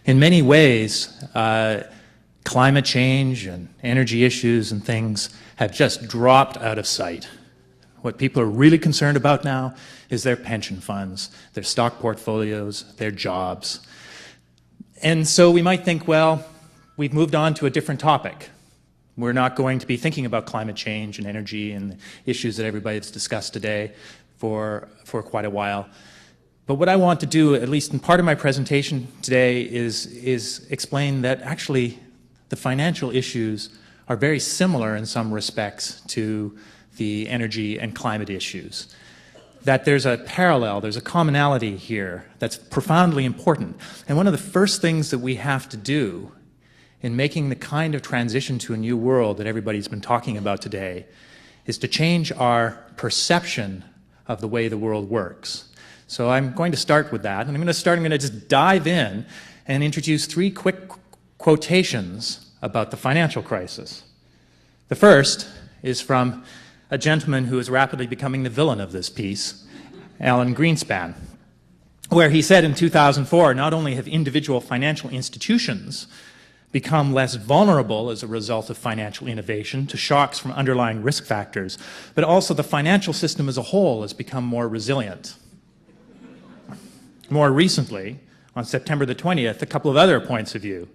In many ways, climate change and energy issues and things have just dropped out of sight. What people are really concerned about now is their pension funds, their stock portfolios, their jobs. And so we might think, well, we've moved on to a different topic. We're not going to be thinking about climate change and energy and the issues that everybody's discussed today for quite a while. But what I want to do, at least in part of my presentation today, is explain that actually the financial issues are very similar in some respects to the energy and climate issues. That there's a parallel, there's a commonality here that's profoundly important. And one of the first things that we have to do in making the kind of transition to a new world that everybody's been talking about today is to change our perception of the way the world works. So I'm going to start with that, and I'm going to just dive in and introduce 3 quick quotations about the financial crisis. The first is from a gentleman who is rapidly becoming the villain of this piece, Alan Greenspan, where he said in 2004, not only have individual financial institutions become less vulnerable as a result of financial innovation to shocks from underlying risk factors, but also the financial system as a whole has become more resilient. More recently, on September the 20th, a couple of other points of view.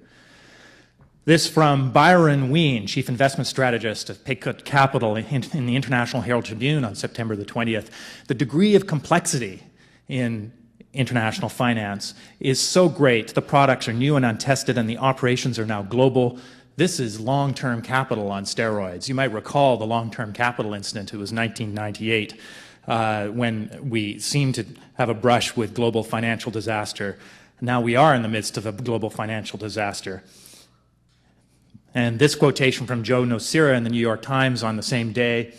This from Byron Wien, Chief Investment Strategist at Paycut Capital in the International Herald Tribune on September the 20th. The degree of complexity in international finance is so great, the products are new and untested and the operations are now global. This is long-term capital on steroids. You might recall the long-term capital incident. It was 1998. When we seemed to have a brush with global financial disaster. Now we are in the midst of a global financial disaster. And this quotation from Joe Nocera in the New York Times on the same day,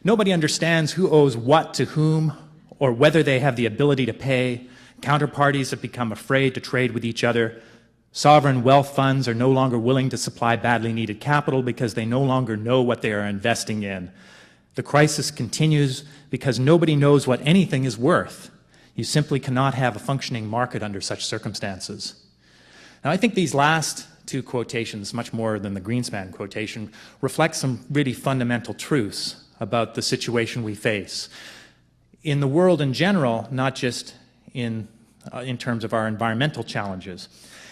nobody understands who owes what to whom or whether they have the ability to pay. Counterparties have become afraid to trade with each other. Sovereign wealth funds are no longer willing to supply badly needed capital because they no longer know what they are investing in. The crisis continues because nobody knows what anything is worth. You simply cannot have a functioning market under such circumstances. Now, I think these last 2 quotations, much more than the Greenspan quotation, reflect some really fundamental truths about the situation we face. In the world in general, not just in terms of our environmental challenges.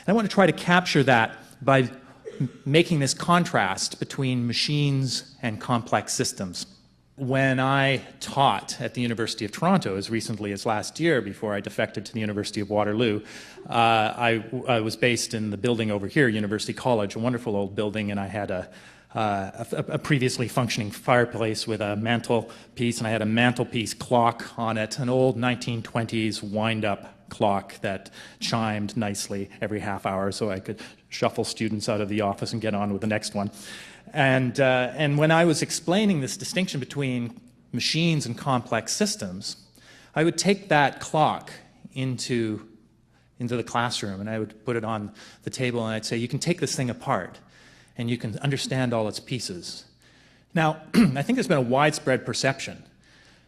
And I want to try to capture that by making this contrast between machines and complex systems. When I taught at the University of Toronto as recently as last year, before I defected to the University of Waterloo, I was based in the building over here, University College, a wonderful old building, and I had a previously functioning fireplace with a mantelpiece, and I had a mantelpiece clock on it, an old 1920s wind-up clock that chimed nicely every half hour so I could shuffle students out of the office and get on with the next one. And when I was explaining this distinction between machines and complex systems, I would take that clock into the classroom and I would put it on the table and I'd say, you can take this thing apart and you can understand all its pieces. Now, I think there's been a widespread perception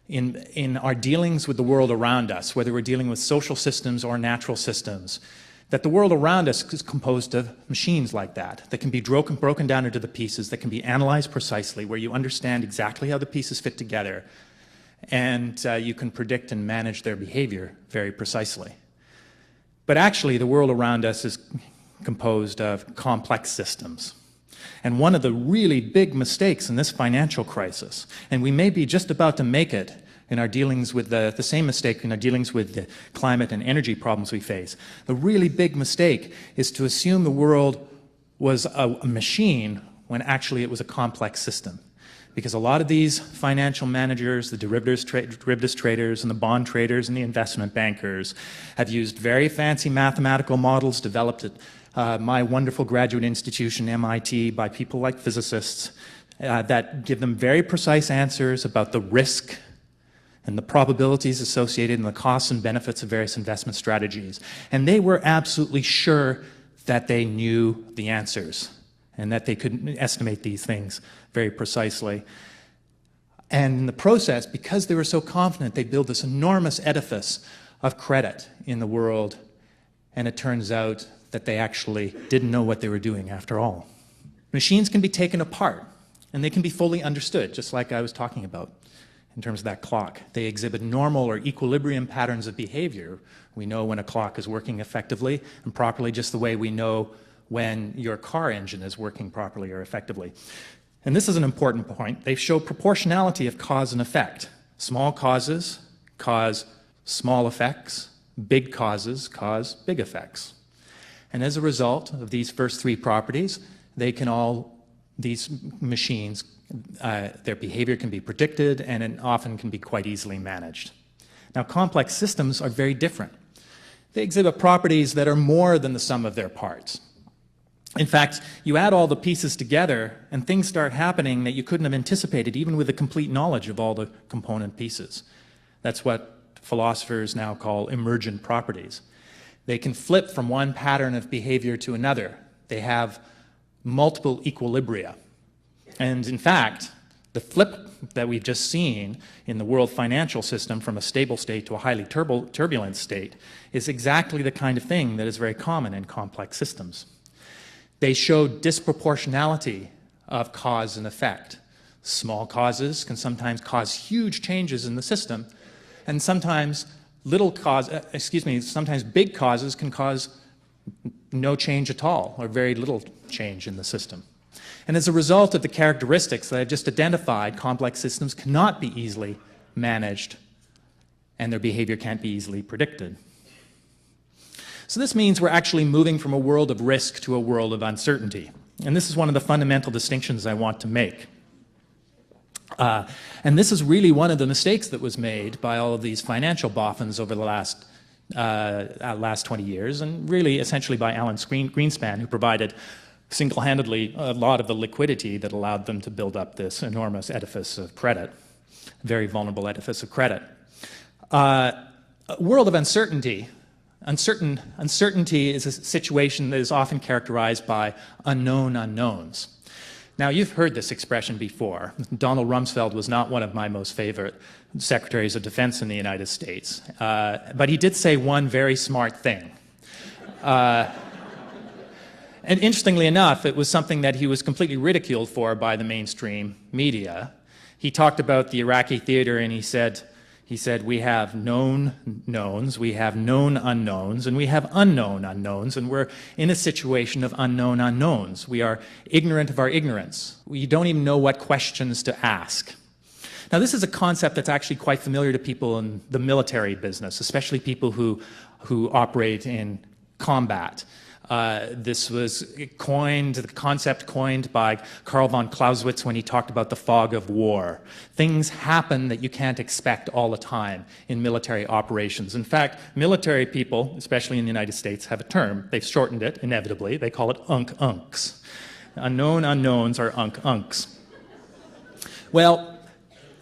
in our dealings with the world around us, whether we're dealing with social systems or natural systems, that the world around us is composed of machines like that can be broken down into the pieces, that can be analyzed precisely, where you understand exactly how the pieces fit together, and you can predict and manage their behavior very precisely. But actually, the world around us is composed of complex systems. And one of the really big mistakes in this financial crisis, and we may be just about to make it in our dealings with the same mistake in our dealings with the climate and energy problems we face. The really big mistake is to assume the world was a machine when actually it was a complex system. Because a lot of these financial managers, the derivatives traders and the bond traders and the investment bankers have used very fancy mathematical models developed at my wonderful graduate institution, MIT, by people like physicists that give them very precise answers about the risk and the probabilities associated and the costs and benefits of various investment strategies. And they were absolutely sure that they knew the answers and that they could estimate these things very precisely. And in the process, because they were so confident, they built this enormous edifice of credit in the world. And it turns out that they actually didn't know what they were doing after all. Machines can be taken apart, and they can be fully understood, just like I was talking about in terms of that clock. They exhibit normal or equilibrium patterns of behavior. We know when a clock is working effectively and properly, just the way we know when your car engine is working properly or effectively. And this is an important point. They show proportionality of cause and effect. Small causes cause small effects. Big causes cause big effects. And as a result of these first three properties, these machines, their behavior can be predicted and it often can be quite easily managed. Now, complex systems are very different. They exhibit properties that are more than the sum of their parts. In fact, you add all the pieces together and things start happening that you couldn't have anticipated even with a complete knowledge of all the component pieces. That's what philosophers now call emergent properties. They can flip from one pattern of behavior to another. They have multiple equilibria. And in fact, the flip that we've just seen in the world financial system from a stable state to a highly turbulent state is exactly the kind of thing that is very common in complex systems. They show disproportionality of cause and effect. Small causes can sometimes cause huge changes in the system, and sometimes sometimes big causes can cause no change at all, or very little change in the system. And as a result of the characteristics that I've just identified, complex systems cannot be easily managed, and their behavior can't be easily predicted. So this means we're actually moving from a world of risk to a world of uncertainty. And this is one of the fundamental distinctions I want to make. And this is really one of the mistakes that was made by all of these financial boffins over the last 20 years, and really essentially by Alan Greenspan, who provided single-handedly a lot of the liquidity that allowed them to build up this enormous edifice of credit, very vulnerable edifice of credit. A world of uncertainty. Uncertainty is a situation that is often characterized by unknown unknowns. Now, you've heard this expression before. Donald Rumsfeld was not one of my most favorite secretaries of defense in the United States, but he did say one very smart thing. And interestingly enough, it was something that he was completely ridiculed for by the mainstream media. He talked about the Iraqi theater and he said, we have known knowns, we have known unknowns, and we have unknown unknowns, and we're in a situation of unknown unknowns. We are ignorant of our ignorance. We don't even know what questions to ask. Now, this is a concept that's actually quite familiar to people in the military business, especially people who operate in combat. This was the concept coined by Karl von Clausewitz when he talked about the fog of war. Things happen that you can't expect all the time in military operations. In fact, military people, especially in the United States, have a term. They've shortened it, inevitably. They call it unk-unks. Unknown unknowns are unk-unks. Well,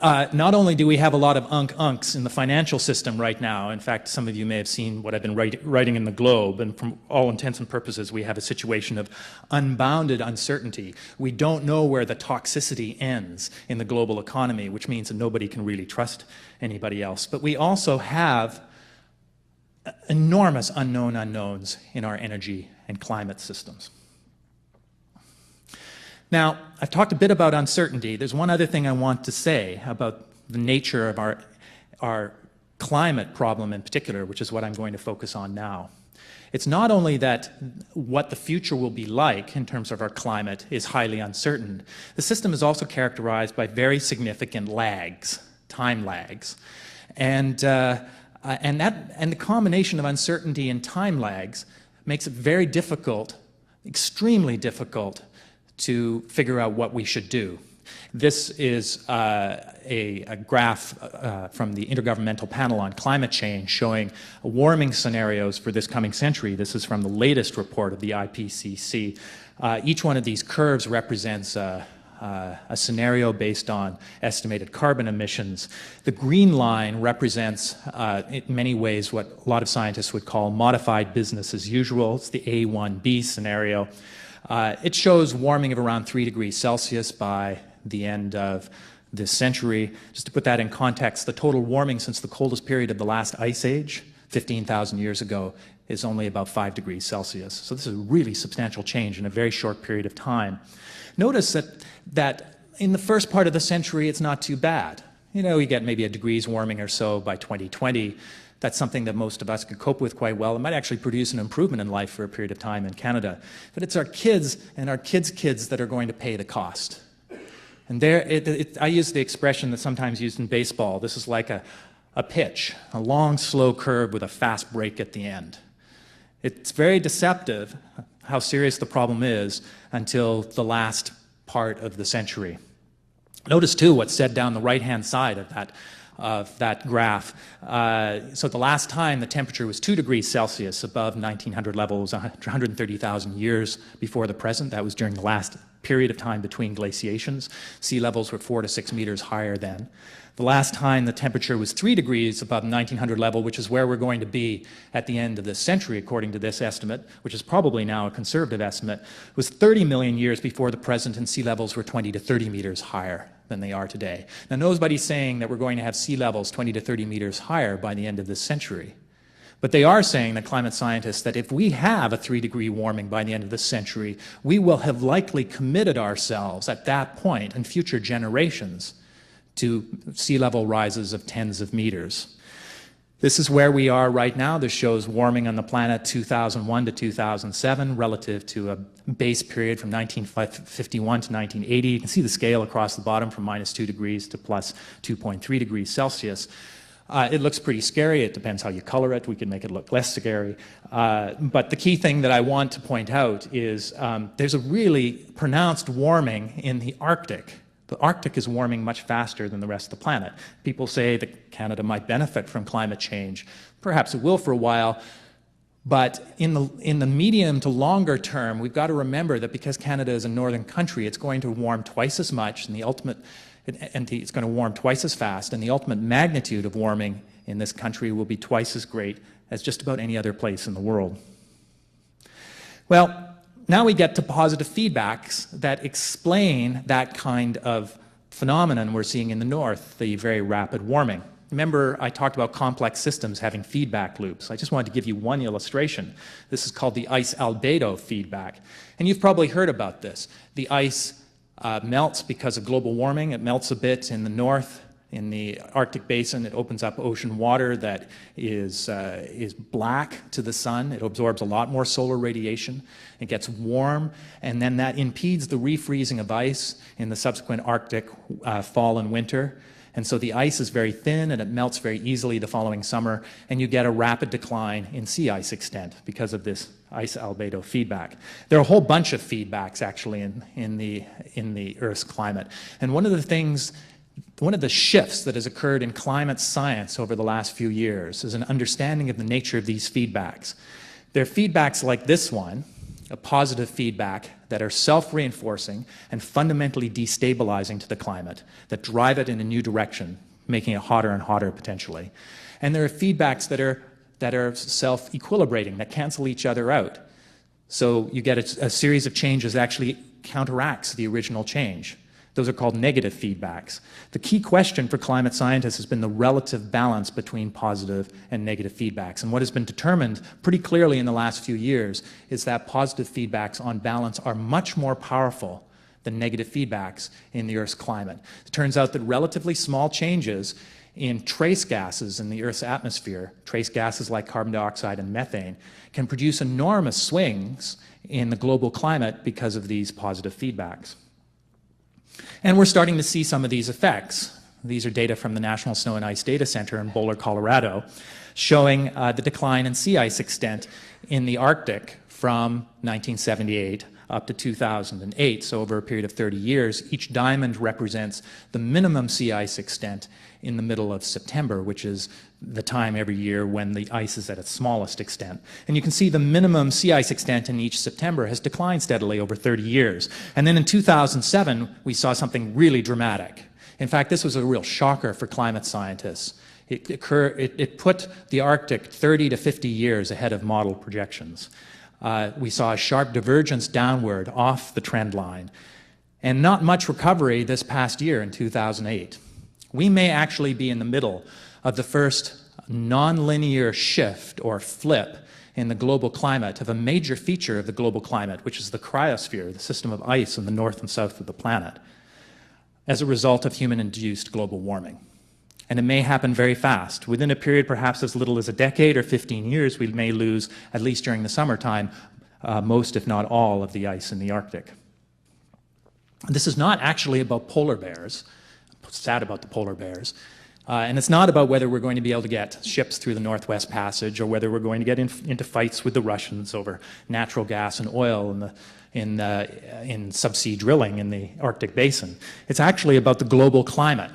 not only do we have a lot of unk-unks in the financial system right now, in fact, some of you may have seen what I've been writing in the Globe, and from all intents and purposes, we have a situation of unbounded uncertainty. We don't know where the toxicity ends in the global economy, which means that nobody can really trust anybody else. But we also have enormous unknown unknowns in our energy and climate systems. Now, I've talked a bit about uncertainty. There's one other thing I want to say about the nature of our climate problem in particular, which is what I'm going to focus on now. It's not only that what the future will be like in terms of our climate is highly uncertain. The system is also characterized by very significant lags, time lags. And the combination of uncertainty and time lags makes it very difficult, extremely difficult, to figure out what we should do. This is a graph from the Intergovernmental Panel on Climate Change showing warming scenarios for this coming century. This is from the latest report of the IPCC. Each one of these curves represents a scenario based on estimated carbon emissions. The green line represents, in many ways, what a lot of scientists would call modified business as usual. It's the A1B scenario. It shows warming of around 3 degrees Celsius by the end of this century. Just to put that in context, the total warming since the coldest period of the last ice age, 15,000 years ago, is only about 5 degrees Celsius. So this is a really substantial change in a very short period of time. Notice that in the first part of the century, it's not too bad. You know, you get maybe a degrees warming or so by 2020. That's something that most of us could cope with quite well. It might actually produce an improvement in life for a period of time in Canada. But it's our kids and our kids' kids that are going to pay the cost. And I use the expression that's sometimes used in baseball. This is like a pitch, a long, slow curve with a fast break at the end. It's very deceptive how serious the problem is until the last part of the century. Notice, too, what's said down the right-hand side of that graph. So the last time the temperature was 2 degrees Celsius above 1900 level was 130,000 years before the present. That was during the last period of time between glaciations. Sea levels were 4 to 6 meters higher then. The last time the temperature was 3 degrees above 1900 level, which is where we're going to be at the end of this century, according to this estimate, which is probably now a conservative estimate, was 30 million years before the present, and sea levels were 20 to 30 meters higher than they are today. Now, nobody's saying that we're going to have sea levels 20 to 30 meters higher by the end of this century. But they are saying, the climate scientists, that if we have a 3-degree warming by the end of this century, we will have likely committed ourselves at that point and future generations to sea level rises of tens of meters. This is where we are right now. This shows warming on the planet 2001 to 2007 relative to a base period from 1951 to 1980. You can see the scale across the bottom from -2 degrees to plus 2.3 degrees Celsius. It looks pretty scary. It depends how you color it. We can make it look less scary. But the key thing that I want to point out is there's a really pronounced warming in the Arctic. The Arctic is warming much faster than the rest of the planet. People say that Canada might benefit from climate change. Perhaps it will for a while. But in the medium to longer term, we've got to remember that because Canada is a northern country, it's going to warm twice as much, and it's going to warm twice as fast, and the ultimate magnitude of warming in this country will be twice as great as just about any other place in the world. Well, now we get to positive feedbacks that explain that kind of phenomenon we're seeing in the north, the very rapid warming. Remember, I talked about complex systems having feedback loops. I just wanted to give you one illustration. This is called the ice albedo feedback. And you've probably heard about this. The ice melts because of global warming. It melts a bit in the north. In the Arctic basin, it opens up ocean water that is black to the sun. It absorbs a lot more solar radiation. It gets warm, and then that impedes the refreezing of ice in the subsequent Arctic fall and winter. And so the ice is very thin, and it melts very easily the following summer, and you get a rapid decline in sea ice extent because of this ice albedo feedback. There are a whole bunch of feedbacks, actually, in the Earth's climate. And one of the shifts that has occurred in climate science over the last few years is an understanding of the nature of these feedbacks. They're feedbacks like this one, a positive feedback, that are self-reinforcing and fundamentally destabilizing to the climate, that drive it in a new direction, making it hotter and hotter potentially. And there are feedbacks that are self-equilibrating, that cancel each other out. So you get a series of changes that actually counteracts the original change. Those are called negative feedbacks. The key question for climate scientists has been the relative balance between positive and negative feedbacks. And what has been determined pretty clearly in the last few years is that positive feedbacks on balance are much more powerful than negative feedbacks in the Earth's climate. It turns out that relatively small changes in trace gases in the Earth's atmosphere, trace gases like carbon dioxide and methane, can produce enormous swings in the global climate because of these positive feedbacks. And we're starting to see some of these effects. These are data from the National Snow and Ice Data Center in Boulder, Colorado, showing the decline in sea ice extent in the Arctic from 1978 up to 2008. So over a period of 30 years, each diamond represents the minimum sea ice extent in the middle of September, which is the time every year when the ice is at its smallest extent. And you can see the minimum sea ice extent in each September has declined steadily over 30 years. And then in 2007, we saw something really dramatic. In fact, this was a real shocker for climate scientists. It put the Arctic 30 to 50 years ahead of model projections. We saw a sharp divergence downward off the trend line, and not much recovery this past year in 2008. We may actually be in the middle of the first nonlinear shift or flip in the global climate of a major feature of the global climate, which is the cryosphere, the system of ice in the north and south of the planet, as a result of human-induced global warming. And it may happen very fast. Within a period perhaps as little as a decade or 15 years, we may lose, at least during the summertime, most, if not all, of the ice in the Arctic. This is not actually about polar bears. I'm sad about the polar bears. And it's not about whether we're going to be able to get ships through the Northwest Passage or whether we're going to get into fights with the Russians over natural gas and oil in subsea drilling in the Arctic Basin. It's actually about the global climate.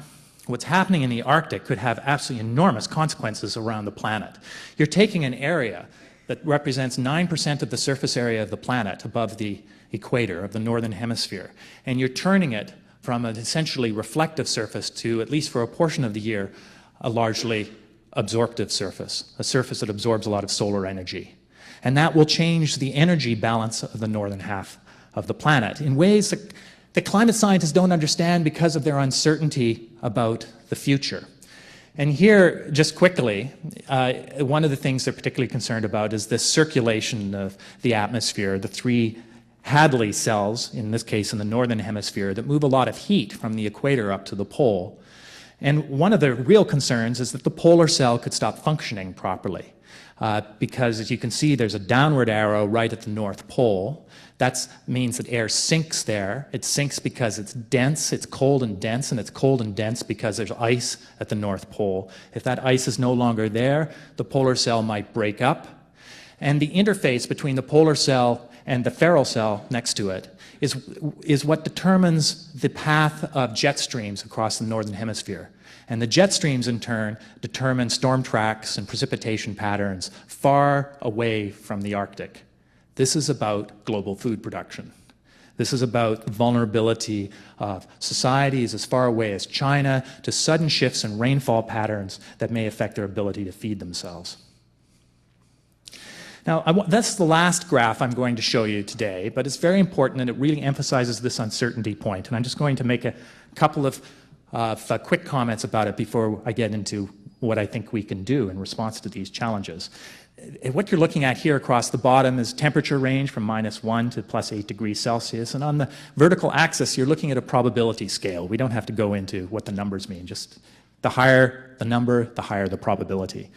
What's happening in the Arctic could have absolutely enormous consequences around the planet. You're taking an area that represents 9% of the surface area of the planet above the equator of the northern hemisphere, and you're turning it from an essentially reflective surface to, at least for a portion of the year, a largely absorptive surface, a surface that absorbs a lot of solar energy. And that will change the energy balance of the northern half of the planet in ways that climate scientists don't understand because of their uncertainty about the future. And here, just quickly, one of the things they're particularly concerned about is this circulation of the atmosphere, the three Hadley cells, in this case in the northern hemisphere, that move a lot of heat from the equator up to the pole. And one of the real concerns is that the polar cell could stop functioning properly. Because, as you can see, there's a downward arrow right at the North Pole. That means that air sinks there. It sinks because it's dense, it's cold and dense, and it's cold and dense because there's ice at the North Pole. If that ice is no longer there, the polar cell might break up. And the interface between the polar cell and the ferrule cell next to it is what determines the path of jet streams across the northern hemisphere. And the jet streams, in turn, determine storm tracks and precipitation patterns far away from the Arctic. This is about global food production. This is about the vulnerability of societies as far away as China to sudden shifts in rainfall patterns that may affect their ability to feed themselves. Now, that's the last graph I'm going to show you today, but it's very important and it really emphasizes this uncertainty point. And I'm just going to make a couple of quick comments about it before I get into what I think we can do in response to these challenges. What you're looking at here across the bottom is temperature range from -1 to +8 degrees Celsius. And on the vertical axis, you're looking at a probability scale. We don't have to go into what the numbers mean. Just the higher the number, the higher the probability.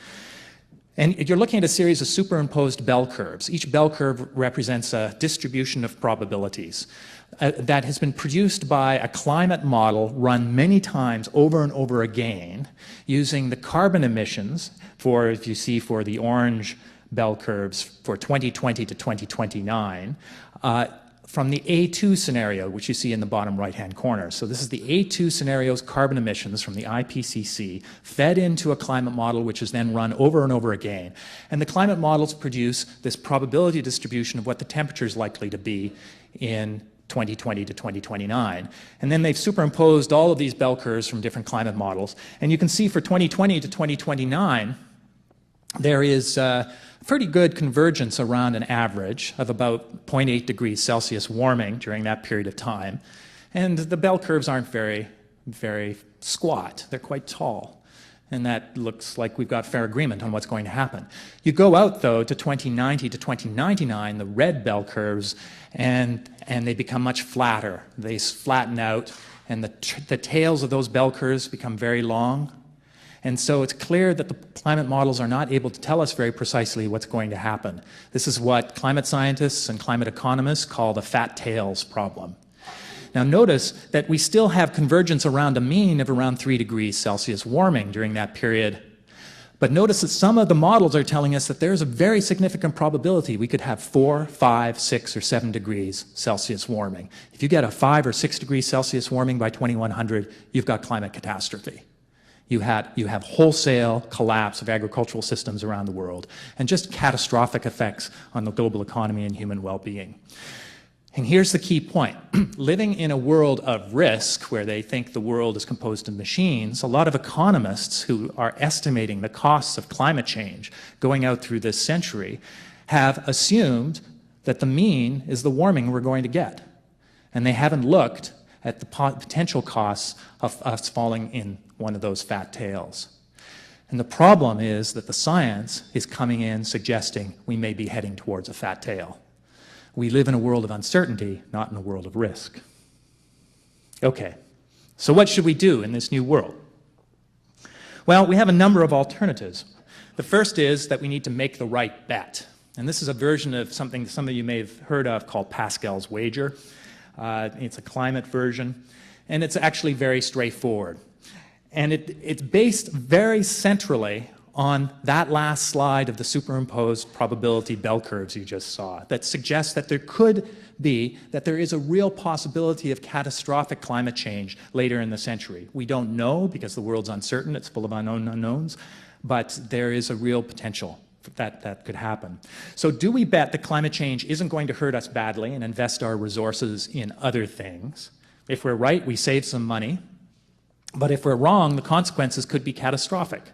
And you're looking at a series of superimposed bell curves. Each bell curve represents a distribution of probabilities that has been produced by a climate model run many times over and over again using the carbon emissions for, if you see, for the orange bell curves for 2020 to 2029, from the A2 scenario, which you see in the bottom right-hand corner. So this is the A2 scenario's carbon emissions from the IPCC fed into a climate model which is then run over and over again. And the climate models produce this probability distribution of what the temperature is likely to be in 2020 to 2029. And then they've superimposed all of these bell curves from different climate models. And you can see for 2020 to 2029, there is pretty good convergence around an average of about 0.8 degrees Celsius warming during that period of time. And the bell curves aren't very, very squat. They're quite tall. And that looks like we've got fair agreement on what's going to happen. You go out, though, to 2090 to 2099, the red bell curves, and they become much flatter. They flatten out, and the tails of those bell curves become very long. And so it's clear that the climate models are not able to tell us very precisely what's going to happen. This is what climate scientists and climate economists call the fat tails problem. Now notice that we still have convergence around a mean of around 3 degrees Celsius warming during that period. But notice that some of the models are telling us that there's a very significant probability we could have 4, 5, 6, or 7 degrees Celsius warming. If you get a 5 or 6 degrees Celsius warming by 2100, you've got climate catastrophe. You have wholesale collapse of agricultural systems around the world and just catastrophic effects on the global economy and human well-being. And here's the key point. Living in a world of risk where they think the world is composed of machines, a lot of economists who are estimating the costs of climate change going out through this century have assumed that the mean is the warming we're going to get. And they haven't looked at the potential costs of us falling in one of those fat tails. And the problem is that the science is coming in suggesting we may be heading towards a fat tail. We live in a world of uncertainty, not in a world of risk. Okay, so what should we do in this new world? Well, we have a number of alternatives. The first is that we need to make the right bet. And this is a version of something some of you may have heard of called Pascal's wager. It's a climate version, and it's actually very straightforward. And it's based very centrally on that last slide of the superimposed probability bell curves you just saw that suggests that there is a real possibility of catastrophic climate change later in the century. We don't know because the world's uncertain, it's full of unknown unknowns, but there is a real potential that could happen. So do we bet that climate change isn't going to hurt us badly and invest our resources in other things? If we're right, we save some money, but if we're wrong, the consequences could be catastrophic.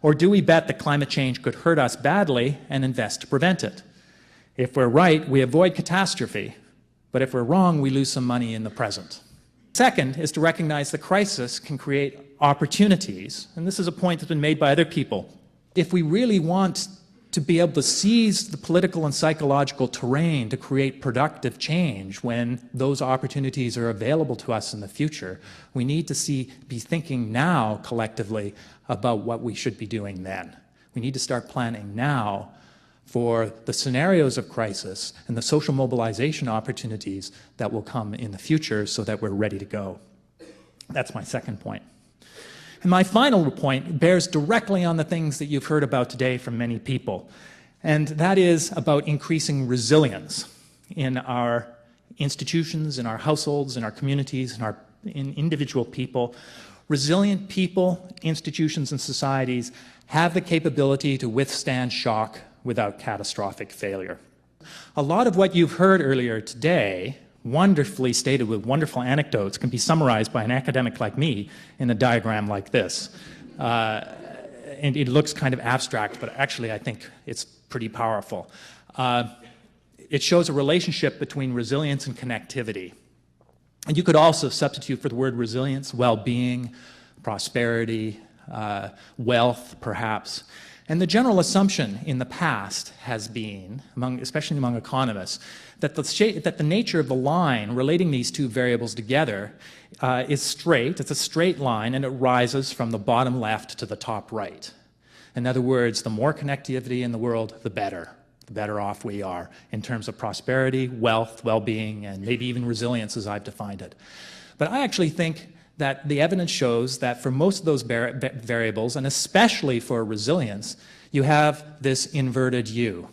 Or do we bet that climate change could hurt us badly and invest to prevent it? If we're right, we avoid catastrophe, but if we're wrong, we lose some money in the present. Second is to recognize that crisis can create opportunities, and this is a point that's been made by other people. If we really want to be able to seize the political and psychological terrain to create productive change when those opportunities are available to us in the future, we need to be thinking now collectively about what we should be doing then. We need to start planning now for the scenarios of crisis and the social mobilization opportunities that will come in the future so that we're ready to go. That's my second point. And my final point bears directly on the things that you've heard about today from many people, and that is about increasing resilience in our institutions, in our households, in our communities, in individual people. Resilient people, institutions, and societies have the capability to withstand shock without catastrophic failure. A lot of what you've heard earlier today, wonderfully stated with wonderful anecdotes, can be summarized by an academic like me in a diagram like this. And it looks kind of abstract, but actually I think it's pretty powerful. It shows a relationship between resilience and connectivity. And you could also substitute for the word resilience, well-being, prosperity, wealth, perhaps. And the general assumption in the past has been, especially among economists, that the nature of the line relating these two variables together is straight. It's a straight line, and it rises from the bottom left to the top right. In other words, the more connectivity in the world, the better off we are in terms of prosperity, wealth, well-being, and maybe even resilience as I've defined it. But I actually think that the evidence shows that for most of those variables, and especially for resilience, you have this inverted U.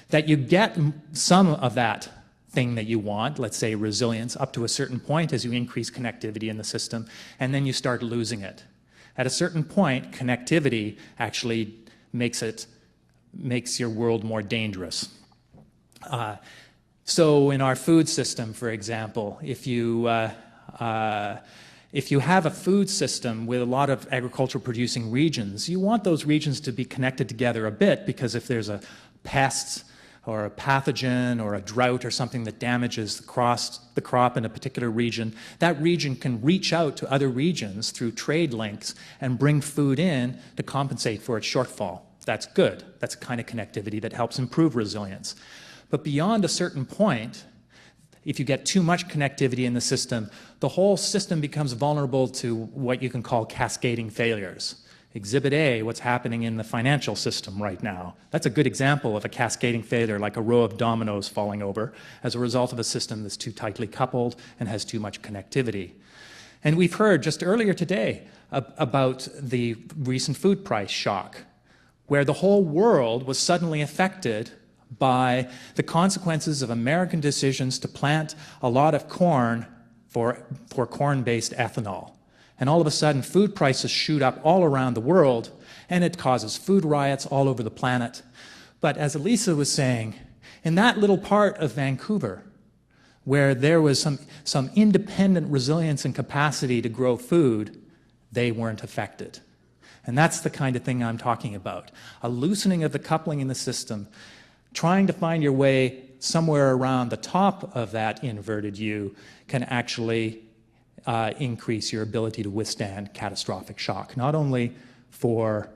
That you get some of that thing that you want, let's say resilience, up to a certain point as you increase connectivity in the system, and then you start losing it. At a certain point, connectivity actually makes your world more dangerous. So in our food system, for example, if you have a food system with a lot of agricultural producing regions, you want those regions to be connected together a bit, because if there's a pest or a pathogen or a drought or something that damages the crop in a particular region, that region can reach out to other regions through trade links and bring food in to compensate for its shortfall. That's good. That's a kind of connectivity that helps improve resilience. But beyond a certain point, if you get too much connectivity in the system, the whole system becomes vulnerable to what you can call cascading failures. Exhibit A, what's happening in the financial system right now. That's a good example of a cascading failure, like a row of dominoes falling over as a result of a system that's too tightly coupled and has too much connectivity. And we've heard just earlier today about the recent food price shock, where the whole world was suddenly affected by the consequences of American decisions to plant a lot of corn for corn-based ethanol. And all of a sudden, food prices shoot up all around the world, and it causes food riots all over the planet. But as Elisa was saying, in that little part of Vancouver, where there was some independent resilience and capacity to grow food, they weren't affected. And that's the kind of thing I'm talking about. A loosening of the coupling in the system, trying to find your way somewhere around the top of that inverted U can actually increase your ability to withstand catastrophic shock, not only for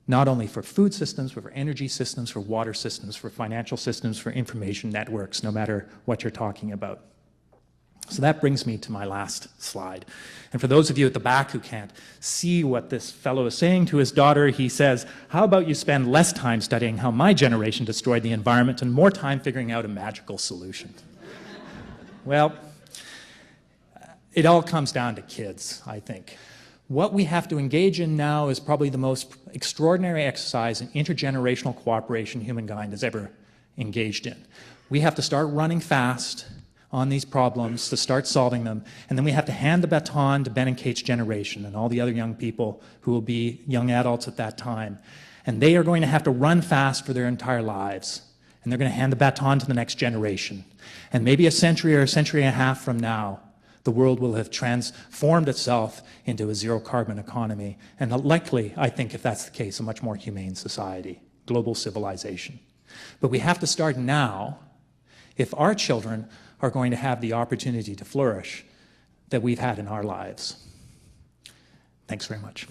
not only for food systems, but for energy systems, for water systems, for financial systems, for information networks, no matter what you're talking about. So that brings me to my last slide. And for those of you at the back who can't see what this fellow is saying to his daughter, he says, how about you spend less time studying how my generation destroyed the environment and more time figuring out a magical solution? Well, it all comes down to kids, I think. What we have to engage in now is probably the most extraordinary exercise in intergenerational cooperation humankind has ever engaged in. We have to start running fast on these problems to start solving them, and then we have to hand the baton to Ben and Kate's generation and all the other young people who will be young adults at that time. And they are going to have to run fast for their entire lives, and they're going to hand the baton to the next generation. And maybe a century or a century and a half from now, the world will have transformed itself into a zero-carbon economy, and likely, I think, if that's the case, a much more humane society, global civilization. But we have to start now if our children are going to have the opportunity to flourish that we've had in our lives. Thanks very much.